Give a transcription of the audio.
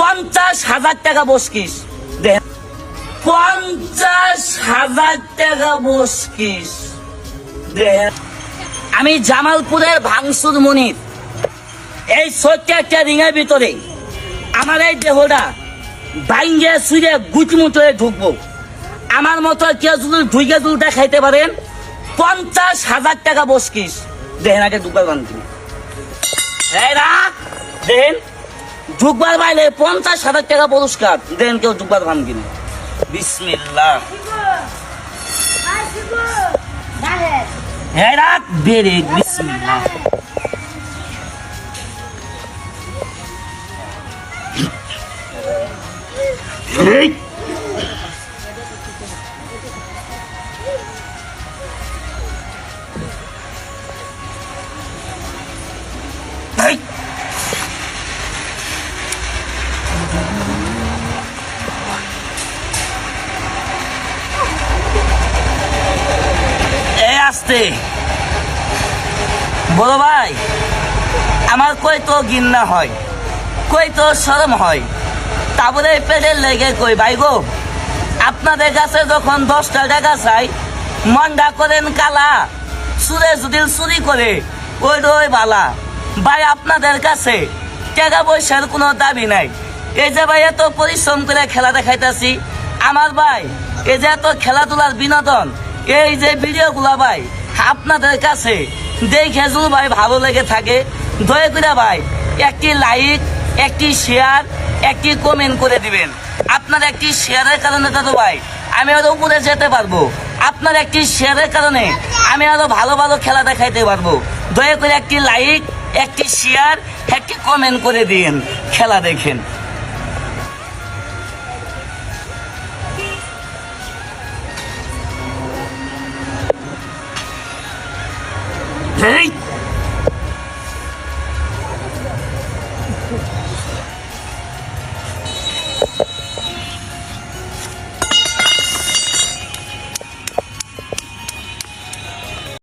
50,000 টাকা বস্কিস। 50,000 টাকা বস্কিস। আমি জামালপুরের ভাঙসুর মনির, এই ছোট্ট একটা রিঙের ভিতরে আমার এই দেহটা ভাঙ্গে সুইরে গুটমুটে ঢুকবো। আমার মতো কেউ যদি ঢুকে দুটা খাইতে পারেন 50,000 টাকা বস্কিস। দেখেন আগে ঢুকবার বান্ধি দেখেন ঢুকবার বাইলে 50,000 টাকা পুরস্কার। দেখেন কেউ ঢুকবার ভান কিনা। বিসমিল্লাহ বেড়ে বিসমিল্লাহ। আসতে বড় ভাই, আমার কই তো গিন্না হয়, কই তো শরম হয়, তারপরে পেটের লেগে কই ভাই গো, আপনাদের কাছে যখন 10টা টাকা চাই মনটা করেন কালা, চুরে যদি চুরি করে ওই রই বালা। ভাই আপনাদের কাছে টাকা পয়সার কোনো দাবি নাই। এই যে ভাই এত পরিশ্রম করে খেলা দেখাইতেছি, আমার ভাই এই যে এত খেলাধুলার বিনোদন, এই যে ভিডিওগুলা ভাই আপনাদের কাছে দেখে যদি ভাই ভালো লেগে থাকে, দয়া করে ভাই একটি লাইক, একটি শেয়ার, একটি কমেন্ট করে দিবেন। আপনার একটি শেয়ারের কারণে তো ভাই আমি আরো উপরে যেতে পারবো। আপনার একটি শেয়ারের কারণে আমি আরো ভালো ভালো খেলা দেখাইতে পারবো। দয়া করে একটি লাইক, একটি শেয়ার, একটি কমেন্ট করে দিন, খেলা দেখেন।